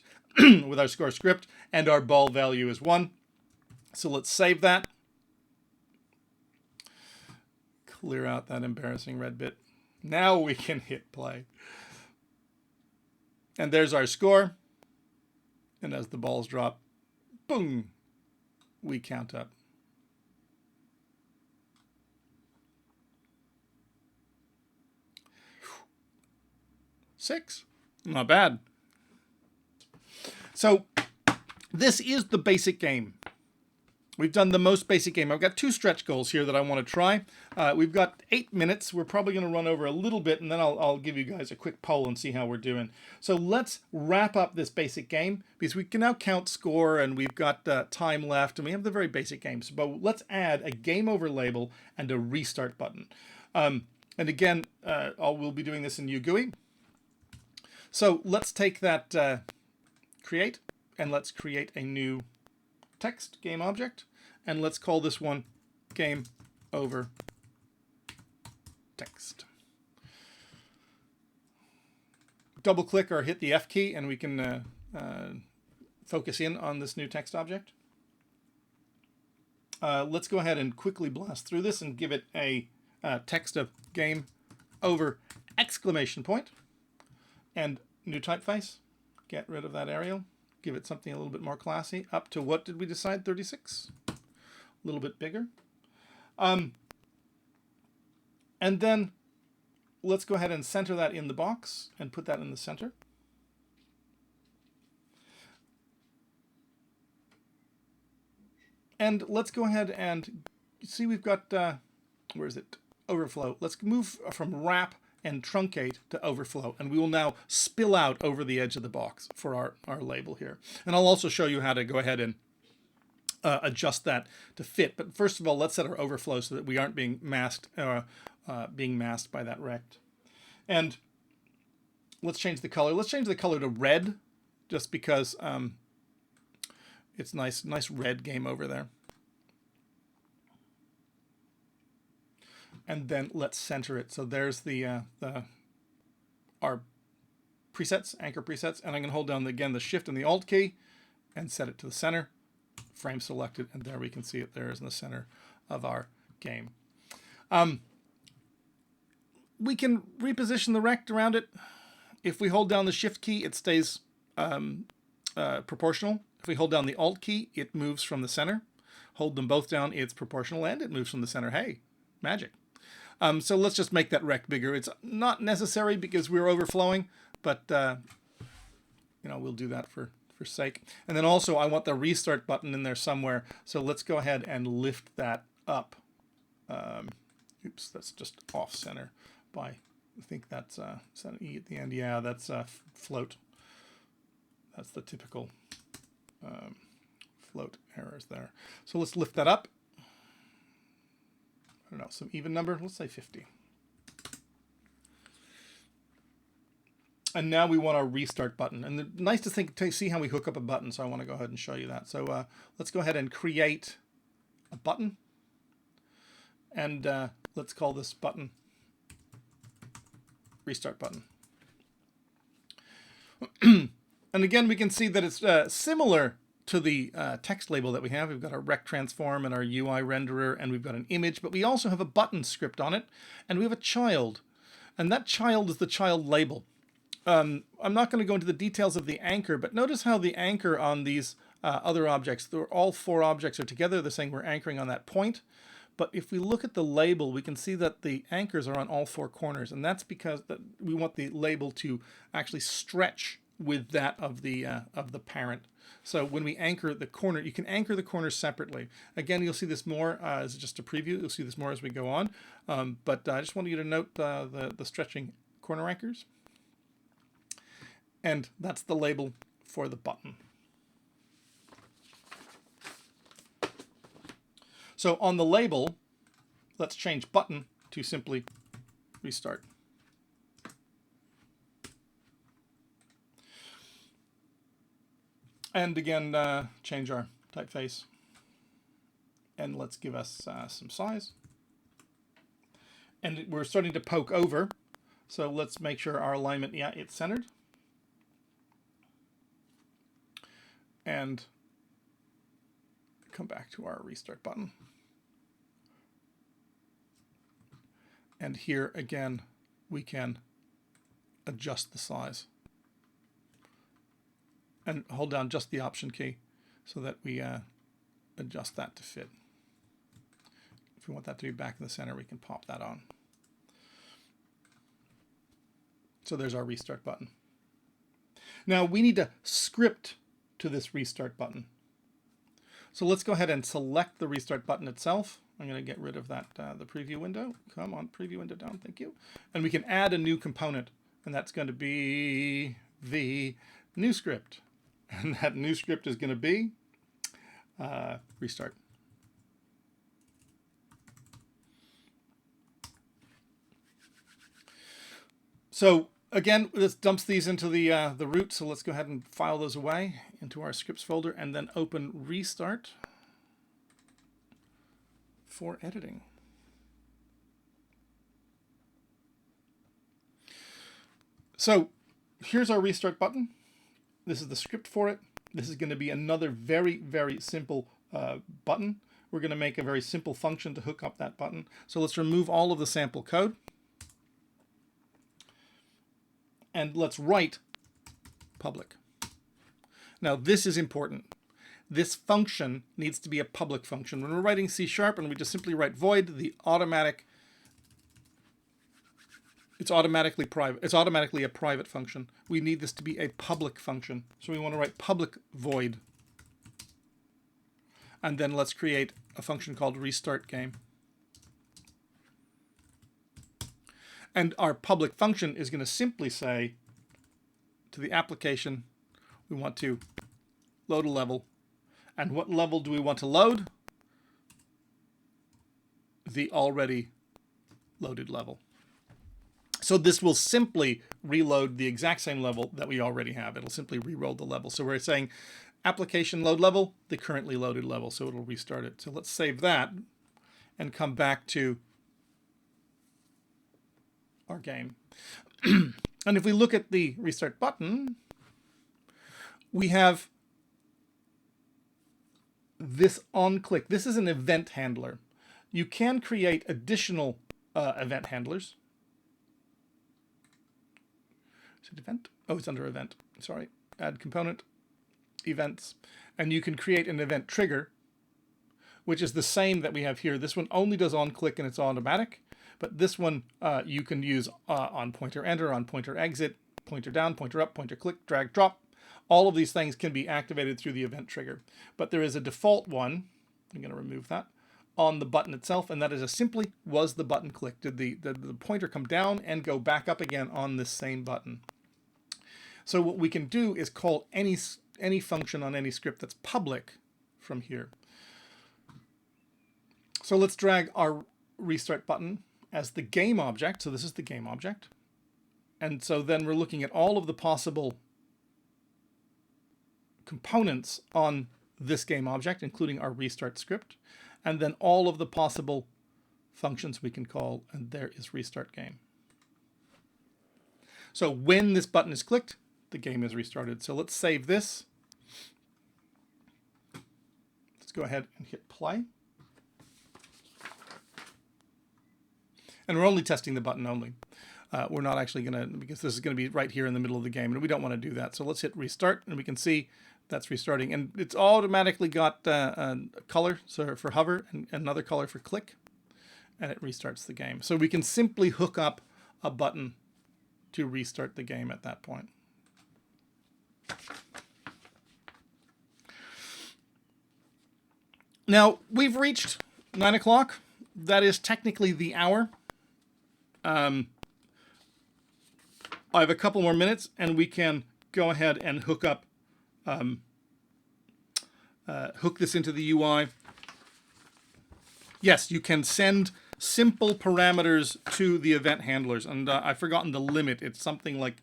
and our ball value is 1. So let's save that. Clear out that embarrassing red bit. Now we can hit play. And there's our score. And as the balls drop, boom, we count up. 6. Not bad. So this is the basic game. We've done the most basic game. I've got 2 stretch goals here that I want to try. We've got 8 minutes. We're probably going to run over a little bit, and then I'll give you guys a quick poll and see how we're doing. So let's wrap up this basic game, because we can now count score, and we've got time left, and we have the very basic games. But let's add a game over label and a restart button. And again, we'll be doing this in UGUI. So let's take that create, and let's create a new text game object, and let's call this one game over text. Double click or hit the F key, and we can focus in on this new text object. Let's go ahead and quickly blast through this and give it a text of game over exclamation point. And new typeface. Get rid of that Arial. Give it something a little bit more classy. Up to, what did we decide? 36? A little bit bigger. And then let's go ahead and center that in the box and put that in the center. And let's go ahead and see, we've got where is it? Overflow. Let's move from wrap and truncate to overflow, and we will now spill out over the edge of the box for our label here. And I'll also show you how to go ahead and adjust that to fit. But first of all, let's set our overflow so that we aren't being masked by that rect. And let's change the color. Let's change the color to red, just because it's nice red game over there. And then let's center it. So there's our presets, anchor presets, and I'm going to hold down again the Shift and the Alt key and set it to the center. Frame selected, and there we can see it. There is in the center of our game. We can reposition the rect around it. If we hold down the Shift key, it stays proportional. If we hold down the Alt key, it moves from the center. Hold them both down, it's proportional, and it moves from the center. Hey, magic. So let's just make that rect bigger. It's not necessary because we're overflowing, but we'll do that for sake. And then also I want the restart button in there somewhere. So let's go ahead and lift that up. Oops, that's just off center by, I think that's is that an E at the end? Yeah, that's float. That's the typical float errors there. So let's lift that up. I don't know, some even number, let's say 50. And now we want our restart button. And nice to see how we hook up a button, so I want to go ahead and show you that. So let's go ahead and create a button. And let's call this button restart button. And again, we can see that it's similar to the text label that we have. We've got our Rect Transform and our UI renderer, and we've got an image, but we also have a button script on it, and we have a child. And that child is the child label. I'm not going to go into the details of the anchor, but notice how the anchor on these other objects, all four objects are together. They're saying we're anchoring on that point. But if we look at the label, we can see that the anchors are on all four corners, and that's because we want the label to actually stretch with that of the parent. So when we anchor the corner, you can anchor the corners separately. Again, you'll see this more as just a preview. You'll see this more as we go on. But I just wanted you to note the stretching corner anchors. And that's the label for the button. So on the label, let's change button to simply restart. And again, change our typeface. And let's give us some size. And we're starting to poke over. So let's make sure our alignment, yeah, it's centered. And come back to our restart button. And here again, we can adjust the size. And hold down just the Option key so that we adjust that to fit. If we want that to be back in the center, we can pop that on. So there's our restart button. Now we need to script to this restart button. So let's go ahead and select the restart button itself. I'm going to get rid of that the preview window. Come on, preview window down, thank you. And we can add a new component, and that's going to be the new script. And that new script is going to be restart. So again, this dumps these into the root. So let's go ahead and file those away into our scripts folder and then open restart for editing. So here's our restart button. This is the script for it. This is going to be another very, very simple button. We're going to make a very simple function to hook up that button. So let's remove all of the sample code. And let's write public. Now this is important. This function needs to be a public function. When we're writing C# and we just simply write void, it's automatically private. It's automatically a private function. We need this to be a public function. So we want to write public void. And then let's create a function called restart game. And our public function is going to simply say to the application, we want to load a level. And what level do we want to load? The already loaded level. So this will simply reload the exact same level that we already have. It'll simply re-roll the level. So we're saying application load level, the currently loaded level. So it'll restart it. So let's save that and come back to our game. And if we look at the restart button, we have this on click. This is an event handler. You can create additional event handlers. Is it event? Oh, it's under event. Sorry. Add component, events. And you can create an event trigger, which is the same that we have here. This one only does on click and it's automatic. But this one you can use on pointer enter, on pointer exit, pointer down, pointer up, pointer click, drag, drop. All of these things can be activated through the event trigger. But there is a default one, I'm going to remove that, on the button itself, and that is a simply was the button clicked. Did the pointer come down and go back up again on this same button? So what we can do is call any function on any script that's public from here. So let's drag our restart button as the game object. So this is the game object. And so then we're looking at all of the possible components on this game object, including our restart script, and then all of the possible functions we can call, and there is restart game. So when this button is clicked, the game is restarted. So let's save this. Let's go ahead and hit play. And we're only testing the button only. We're not actually going to, because this is going to be right here in the middle of the game, and we don't want to do that. So let's hit restart, and we can see that's restarting. And it's automatically got a color for hover and another color for click, and it restarts the game. So we can simply hook up a button to restart the game at that point. Now, we've reached 9 o'clock. That is technically the hour. I have a couple more minutes, and we can go ahead and hook up, hook this into the UI. Yes, you can send simple parameters to the event handlers, and I've forgotten the limit. It's something like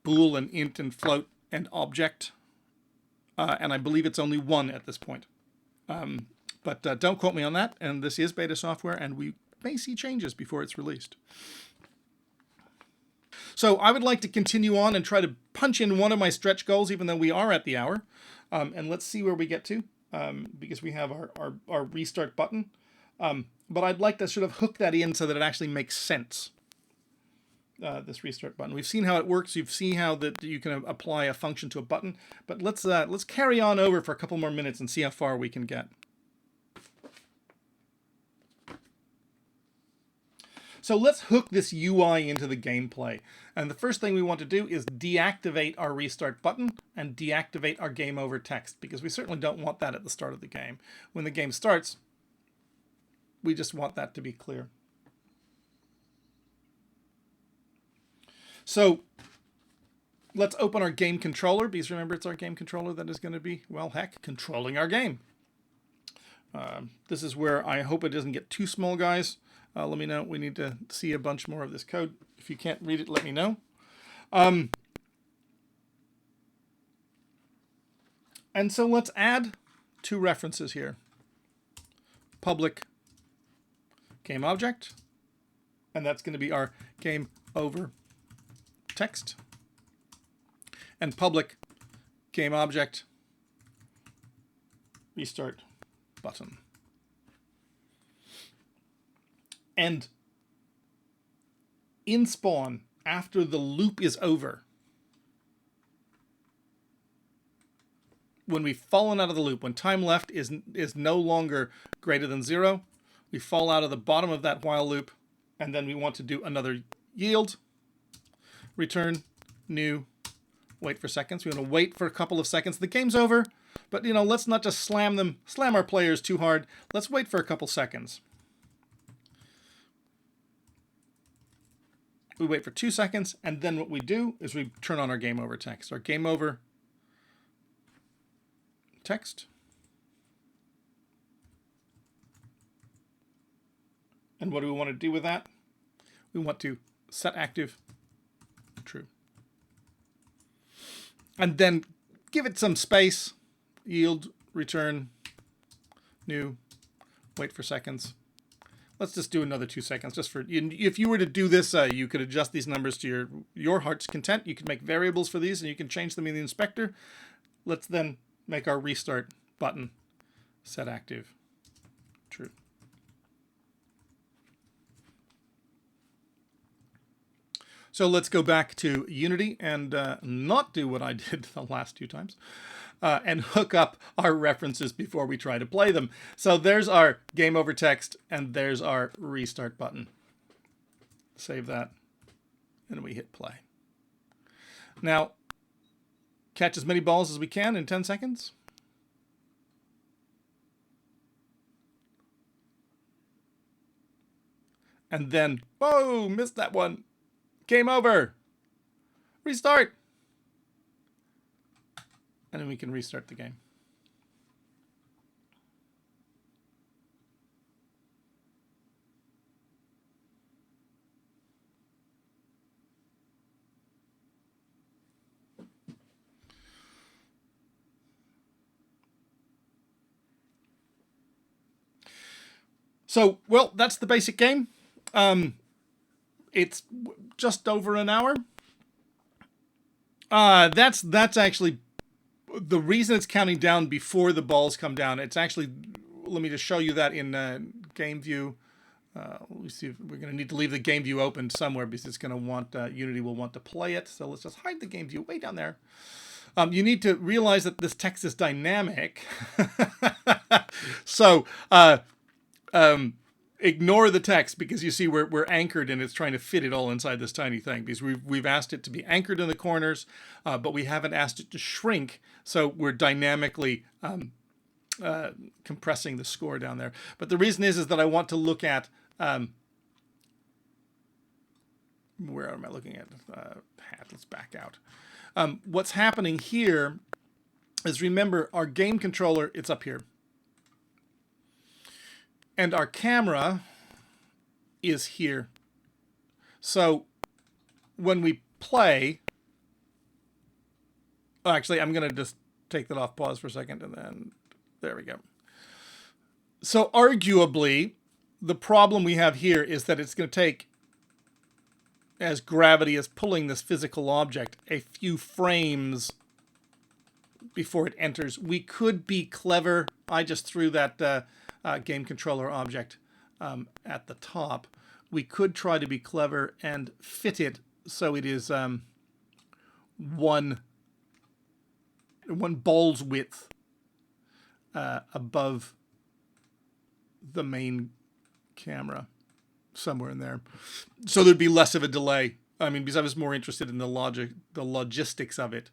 bool and int and float and object, and I believe it's only one at this point. But don't quote me on that, and this is beta software, and we may see changes before it's released. So I would like to continue on and try to punch in one of my stretch goals, even though we are at the hour. And let's see where we get to, because we have our restart button. But I'd like to sort of hook that in so that it actually makes sense, this restart button. We've seen how it works. You've seen how that you can apply a function to a button. But let's carry on over for a couple more minutes and see how far we can get. So let's hook this UI into the gameplay. And the first thing we want to do is deactivate our restart button and deactivate our game over text, because we certainly don't want that at the start of the game. When the game starts, we just want that to be clear. So let's open our game controller, because remember, it's our game controller that is going to be, well, heck, controlling our game. This is where I hope it doesn't get too small, guys. Let me know. We need to see a bunch more of this code. If you can't read it, let me know. And so let's add two references here. Public game object, and that's going to be our game over text. And public game object restart button. And in spawn, after the loop is over, when we've fallen out of the loop, when time left is no longer greater than 0, we fall out of the bottom of that while loop, and then we want to do another yield, return, new, wait for seconds. We want to wait for a couple of seconds. The game's over, but let's not just slam our players too hard. Let's wait for a couple seconds. We wait for 2 seconds, and then what we do is we turn on our game over text. Our game over text. And what do we want to do with that? We want to set active true. And then give it some space, yield, return, new, wait for seconds. Let's just do another 2 seconds. Just for if you were to do this, you could adjust these numbers to your heart's content. You can make variables for these, and you can change them in the inspector. Let's then make our restart button set active true. So let's go back to Unity and not do what I did the last 2 times and hook up our references before we try to play them. So there's our game over text and there's our restart button. Save that and we hit play. Now, catch as many balls as we can in 10 seconds. And then, whoa, missed that one. Game over. Restart. And then we can restart the game. So, well, that's the basic game. It's just over an hour. That's actually the reason it's counting down before the balls come down. It's actually, let me just show you that in game view. Let me see if we're going to need to leave the game view open somewhere because it's going to want, Unity will want to play it. So let's just hide the game view way down there. You need to realize that this text is dynamic. So, ignore the text because you see we're anchored and it's trying to fit it all inside this tiny thing because we've asked it to be anchored in the corners, but we haven't asked it to shrink. So we're dynamically compressing the score down there. But the reason is that I want to look at, where am I looking at? Let's back out. What's happening here is, remember, our game controller, it's up here. And our camera is here. So when we play, actually, I'm going to just take that off pause for a second, and then there we go. So arguably, the problem we have here is that it's going to take, as gravity is pulling this physical object, a few frames before it enters. We could be clever. I just threw that game controller object at the top. We could try to be clever and fit it so it is one ball's width above the main camera, somewhere in there. So there'd be less of a delay. I mean, because I was more interested in the logistics of it.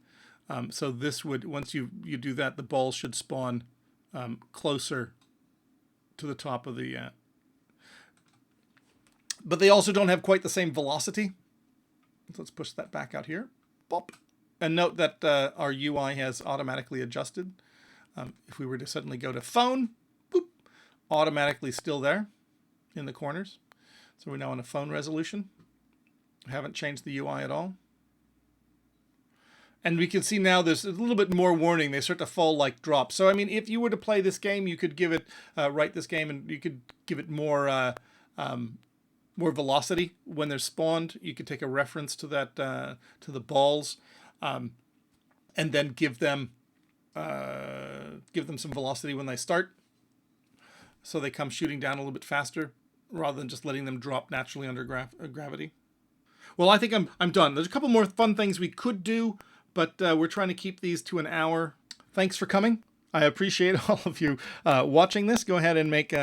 So this would, once you do that, the ball should spawn closer to the top of the... But they also don't have quite the same velocity. So let's push that back out here. Bop. And note that our UI has automatically adjusted. If we were to suddenly go to phone, boop, automatically still there in the corners. So we're now on a phone resolution. Haven't changed the UI at all. And we can see now there's a little bit more warning. They start to fall like drops. So, I mean, if you were to play this game, you could give it, write this game, and you could give it more more velocity when they're spawned. You could take a reference to that, to the balls, and then give them some velocity when they start. So they come shooting down a little bit faster rather than just letting them drop naturally under gravity. Well, I think I'm done. There's a couple more fun things we could do, but we're trying to keep these to an hour. Thanks for coming. I appreciate all of you watching this. Go ahead and make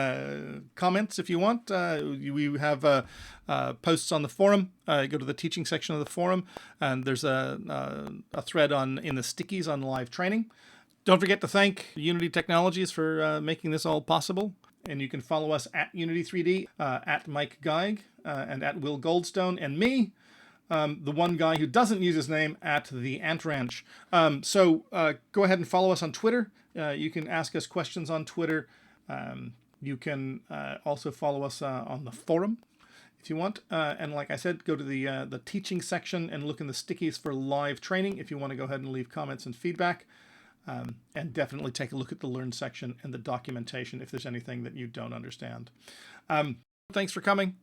comments if you want. We have posts on the forum. Go to the teaching section of the forum, and there's a thread in the stickies on live training. Don't forget to thank Unity Technologies for making this all possible. And you can follow us at Unity3D, at Mike Geig, and at Will Goldstone, and me the one guy who doesn't use his name at the Ant Ranch. So go ahead and follow us on Twitter. You can ask us questions on Twitter. You can also follow us on the forum if you want. And like I said, go to the teaching section and look in the stickies for live training if you want to go ahead and leave comments and feedback. And definitely take a look at the Learn section and the documentation if there's anything that you don't understand. Thanks for coming.